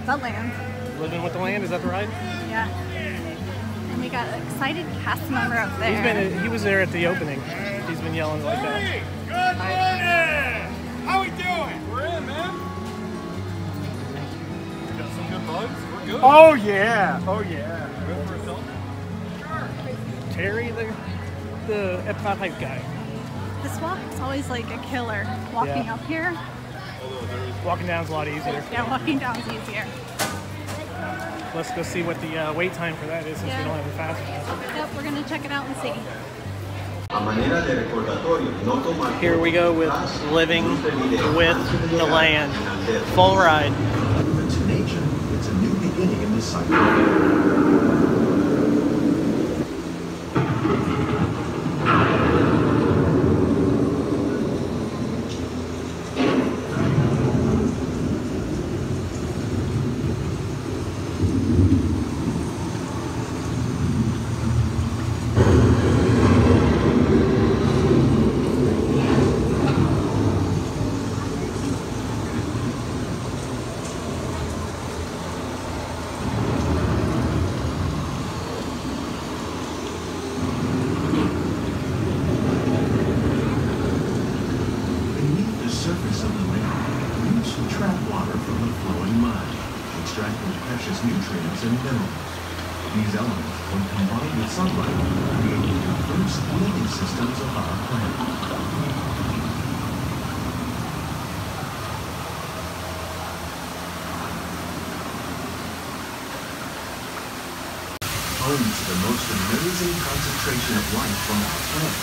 The land. Living with the land, is that the ride? Yeah. And we got an excited cast member up there. He was there at the opening. He's been yelling like that. Hey, good morning! How we doing? We're in, man. Got some good bugs? We're good. Oh yeah! Oh yeah! Good for a selfie? Sure. Terry, the Epcot hype guy. This walk is always like a killer. Walking up here. Walking down's a lot easier. Yeah, walking down is easier. Let's go see what the wait time for that is since we don't have a fast pass. Yep, we're gonna check it out and see. Here we go with Living with the Land. Full ride. To nature, it's a new beginning in this cycle. Nutrients and minerals. These elements, when combined with sunlight, create the diverse living systems of our planet. Home to the most amazing concentration of life on our planet.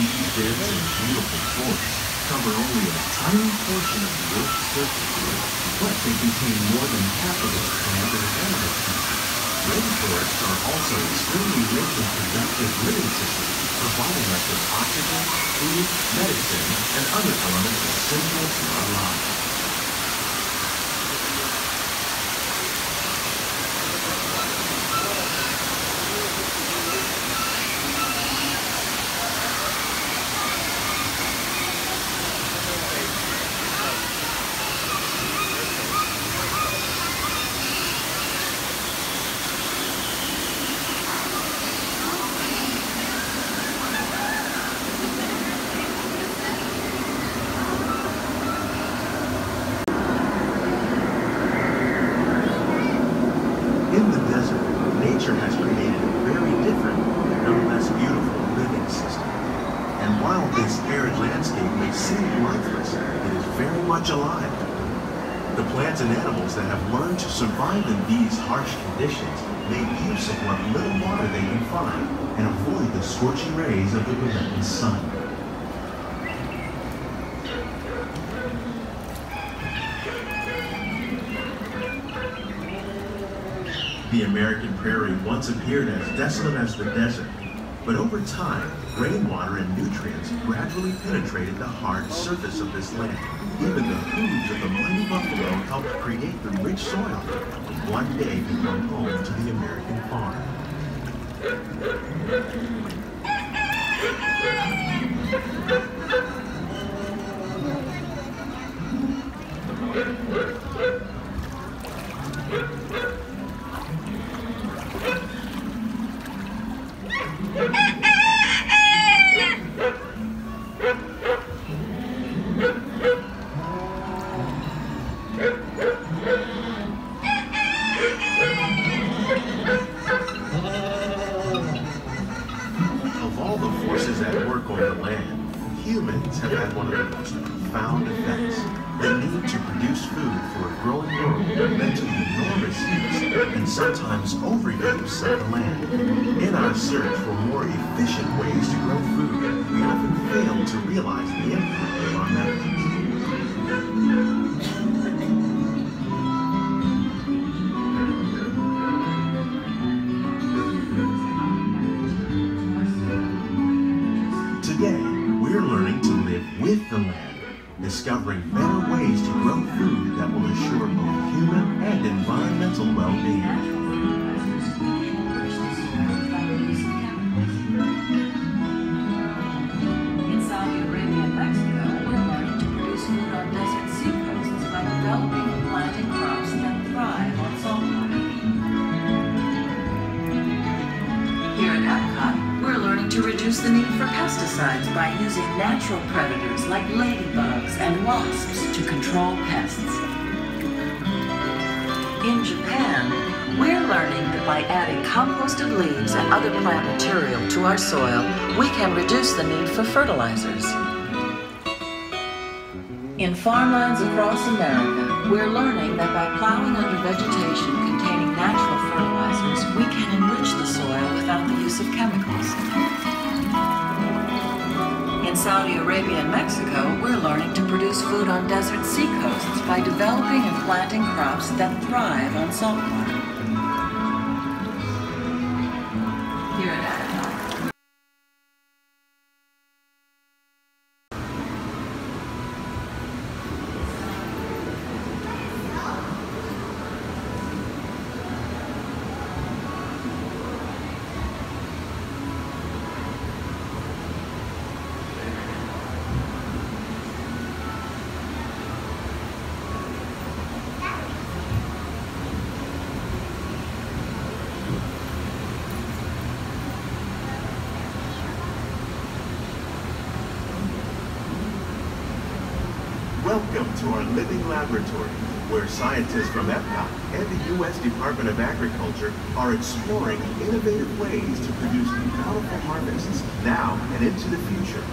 These dense and beautiful forests cover only a tiny portion of the Earth's surface, but they contain more than half of its plant and animal species. Rainforests are also extremely rich and productive living systems, providing us with oxygen, food, medicine, and other elements essential to our lives. Nature has created a very different, no less beautiful living system. And while this arid landscape may seem lifeless, it is very much alive. The plants and animals that have learned to survive in these harsh conditions make use of what little water they can find and avoid the scorching rays of the relentless sun. The American prairie once appeared as desolate as the desert, but over time, rainwater and nutrients gradually penetrated the hard surface of this land. Even the hooves of the mighty buffalo helped create the rich soil and one day become home to the American farm. Of all the forces at work on the land, humans have had one of the most profound effects. The need to produce food for a growing world led to the enormous use and sometimes overuse of the land. In our search for more efficient ways to grow food, we often fail to realize the impact of our methods. Today, we're learning to live with the land, discovering better ways to grow food that will assure both human and environmental well-being. In Saudi Arabia and Mexico, we're learning to produce food on desert seacoasts by developing and planting crops that thrive reduce the need for pesticides by using natural predators like ladybugs and wasps to control pests. In Japan, we're learning that by adding composted leaves and other plant material to our soil, we can reduce the need for fertilizers. In farmlands across America, we're learning that by plowing under vegetation containing natural fertilizers, we can enrich the soil without the use of chemicals. In Saudi Arabia and Mexico, we're learning to produce food on desert seacoasts by developing and planting crops that thrive on saltwater. Here at Epcot, Welcome to our living laboratory, where scientists from Epcot and the U.S. Department of Agriculture are exploring innovative ways to produce bountiful harvests now and into the future.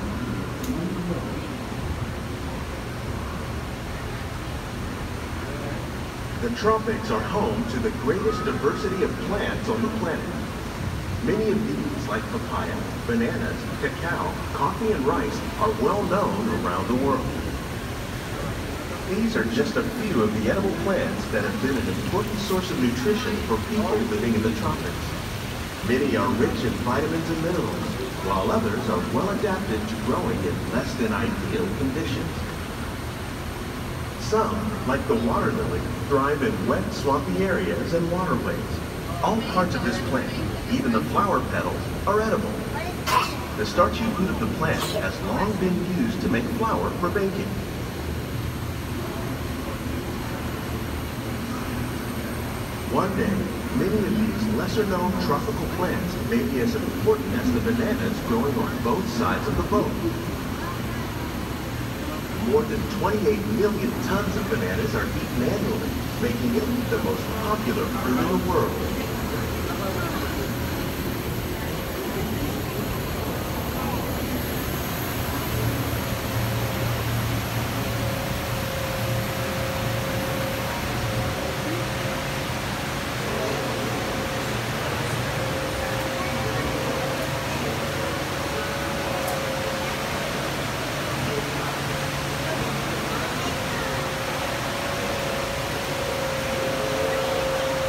The tropics are home to the greatest diversity of plants on the planet. Many of these, like papaya, bananas, cacao, coffee, and rice, are well known around the world. These are just a few of the edible plants that have been an important source of nutrition for people living in the tropics. Many are rich in vitamins and minerals, while others are well adapted to growing in less than ideal conditions. Some, like the water lily, thrive in wet, swampy areas and waterways. All parts of this plant, even the flower petals, are edible. The starchy root of the plant has long been used to make flour for baking. One day, many of these lesser-known tropical plants may be as important as the bananas growing on both sides of the boat. More than 28 million tons of bananas are eaten annually, making it the most popular fruit in the world.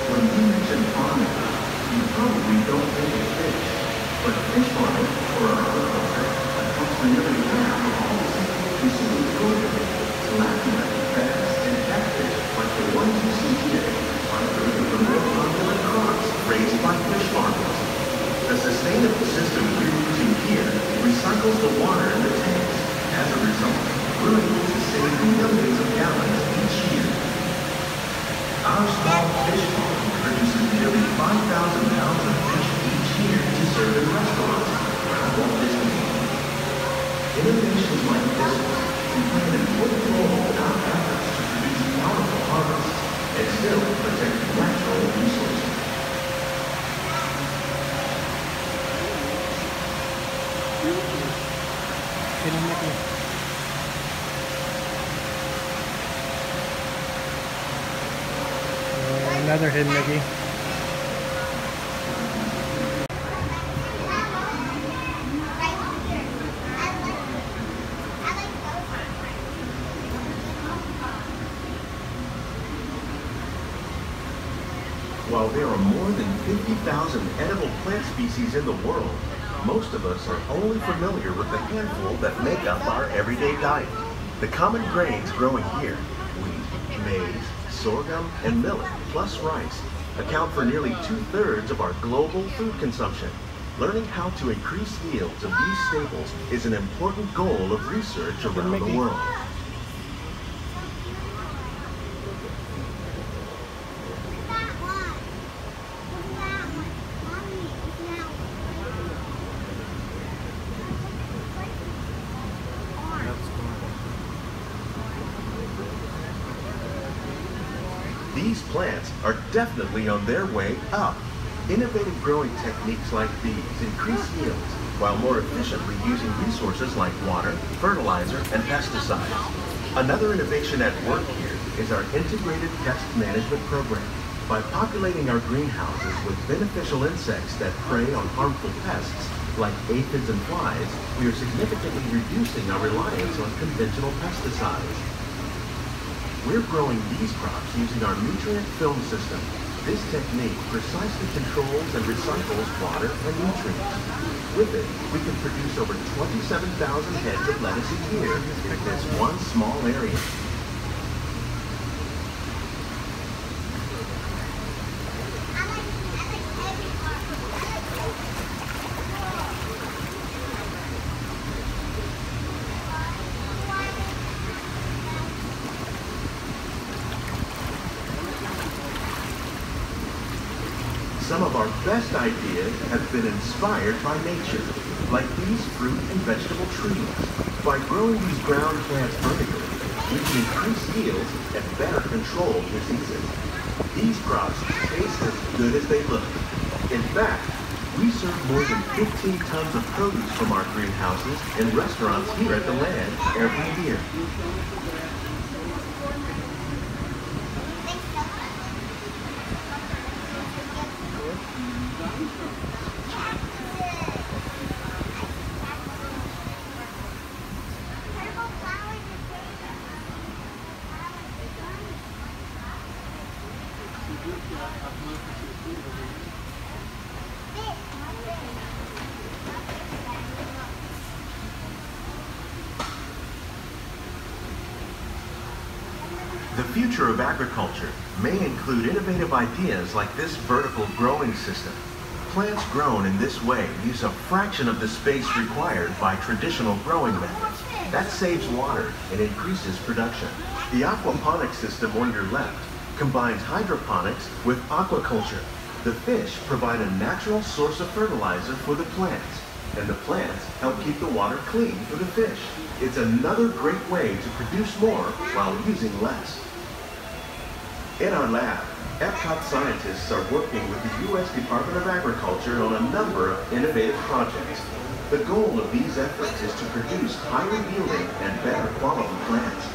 When you mention farming, you probably don't think of fish, but fish farming, or aquaculture, accounts for nearly half of all the seafood consumed globally. Tilapia, bass, and catfish, like the ones you see today, are three of the more popular crops raised by fish farmers. The sustainable system we're using here recycles the water in the tanks. As a result, we're able to save millions of gallons each year. Our small fish farm produces nearly 5,000 pounds of fish each year to serve in restaurants around Walt Disney World. Innovations like this one can play an important role in our efforts to produce bountiful harvests and still protect natural resources. Another hidden Mickey. While there are more than 50,000 edible plant species in the world, most of us are only familiar with the handful that make up our everyday diet. The common grains growing here, wheat, maize, sorghum, and millet, plus rice, account for nearly 2/3 of our global food consumption. Learning how to increase yields of these staples is an important goal of research around the world. These plants are definitely on their way up. Innovative growing techniques like these increase yields while more efficiently using resources like water, fertilizer, and pesticides. Another innovation at work here is our integrated pest management program. By populating our greenhouses with beneficial insects that prey on harmful pests like aphids and flies, we are significantly reducing our reliance on conventional pesticides. We're growing these crops using our nutrient film system. This technique precisely controls and recycles water and nutrients. With it, we can produce over 27,000 heads of lettuce a year in this one small area. Some of our best ideas have been inspired by nature, like these fruit and vegetable trees. By growing these ground plants vertically, we can increase yields and better control diseases. These crops taste as good as they look. In fact, we serve more than 15 tons of produce from our greenhouses in restaurants here at the Land every year. The future of agriculture may include innovative ideas like this vertical growing system. Plants grown in this way use a fraction of the space required by traditional growing methods. That saves water and increases production. The aquaponics system on your left combines hydroponics with aquaculture. The fish provide a natural source of fertilizer for the plants, and the plants help keep the water clean for the fish. It's another great way to produce more while using less. In our lab, Epcot scientists are working with the U.S. Department of Agriculture on a number of innovative projects. The goal of these efforts is to produce higher yielding and better quality plants.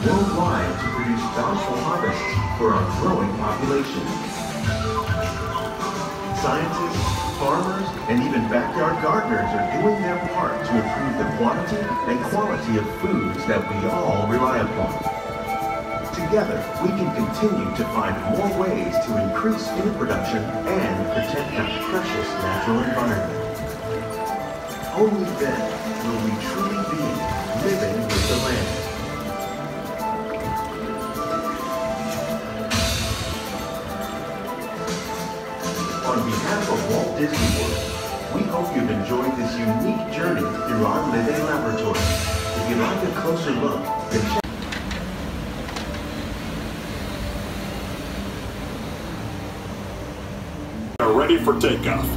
Worldwide to produce bountiful harvests for our growing population. Scientists, farmers, and even backyard gardeners are doing their part to improve the quantity and quality of foods that we all rely upon. Together, we can continue to find more ways to increase food production and protect our precious natural environment. Only then will we truly be living with the land. On behalf of Walt Disney World, we hope you've enjoyed this unique journey through our living laboratory. If you'd like a closer look, then check. Are ready for takeoff.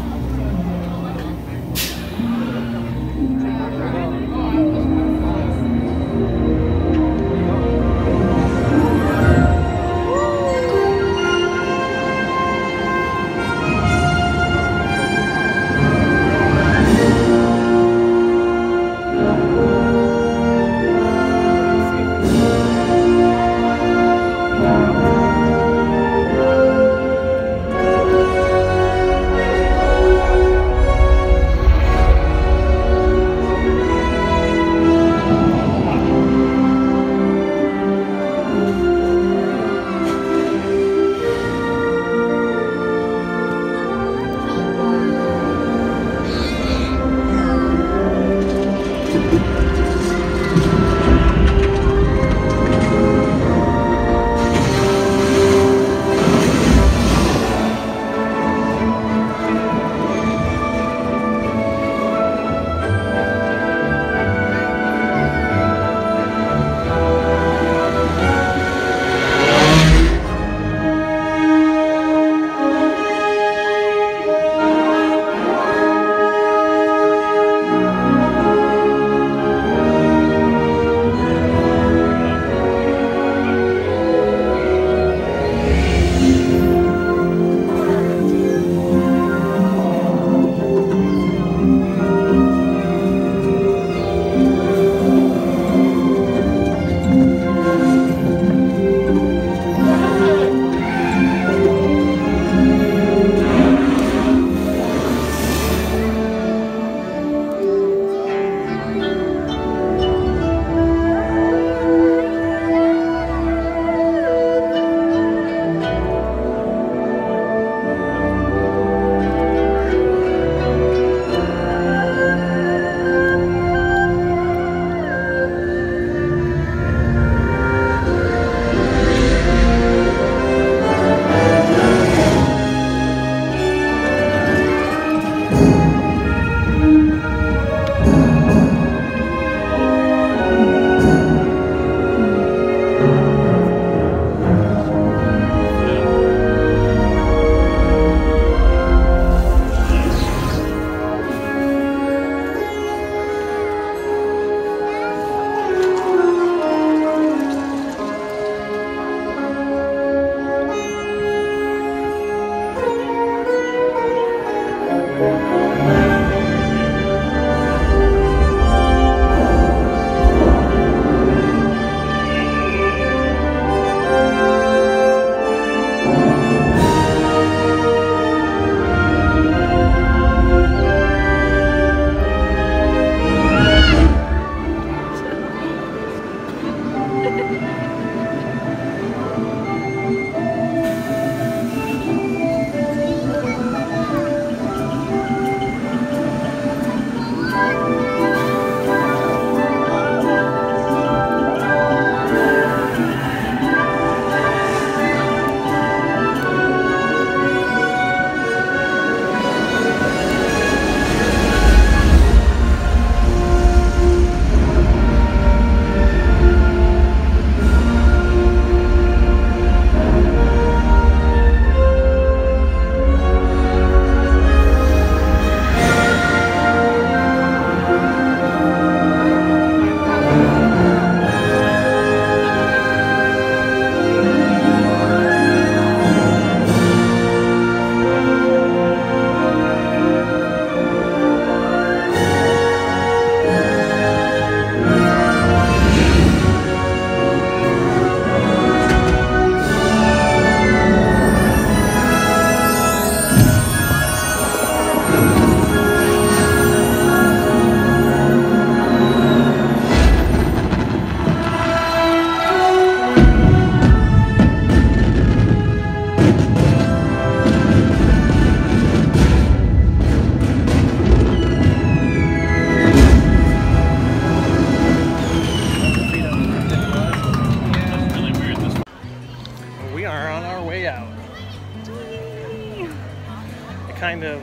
kind of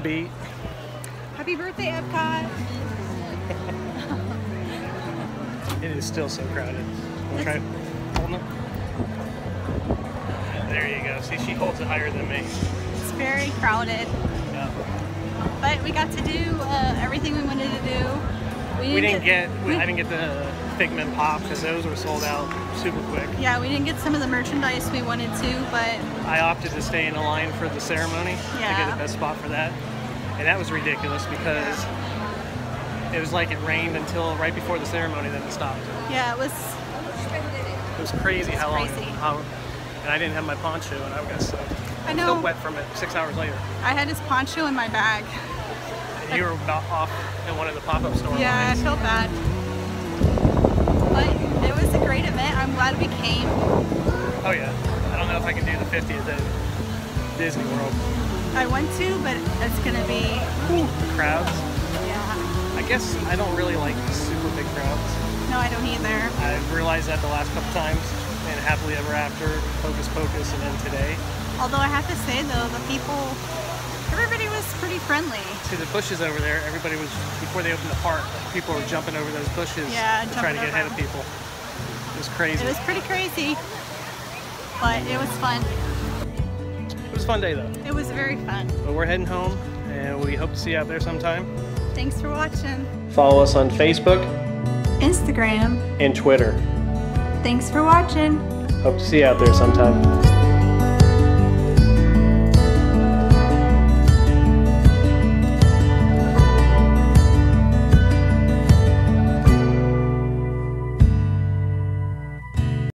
beat. Happy birthday, Epcot. It is still so crowded. We'll try holding it. There you go. See, she holds it higher than me. It's very crowded. Yeah. But we got to do everything we wanted to do. I didn't get the Figment Pop because those were sold out super quick. Yeah, we didn't get some of the merchandise we wanted to, but I opted to stay in a line for the ceremony to get the best spot for that. And that was ridiculous because it was like it rained until right before the ceremony, then it stopped. Yeah, it was crazy how long. crazy. And I didn't have my poncho, and I got soaked. I I'm know. still wet from it 6 hours later. I had his poncho in my bag. You were about off in one of the pop-up stores. Yeah, I felt bad. But it was a great event. I'm glad we came. Oh yeah. I don't know if I can do the 50th at Disney World. I want to, but it's gonna be The crowds. yeah. I guess I don't really like super big crowds. No, I don't either. I've realized that the last couple times, and Happily Ever After, Hocus Pocus, and then today. Although I have to say though, the people, everybody was pretty friendly. See the bushes over there, everybody was, before they opened the park, people were jumping over those bushes to try to get ahead of people. It was crazy. It was pretty crazy, but it was fun. It was a fun day though. It was very fun. But we're heading home, and we hope to see you out there sometime. Thanks for watching. Follow us on Facebook Instagram. and Twitter. Thanks for watching. Hope to see you out there sometime.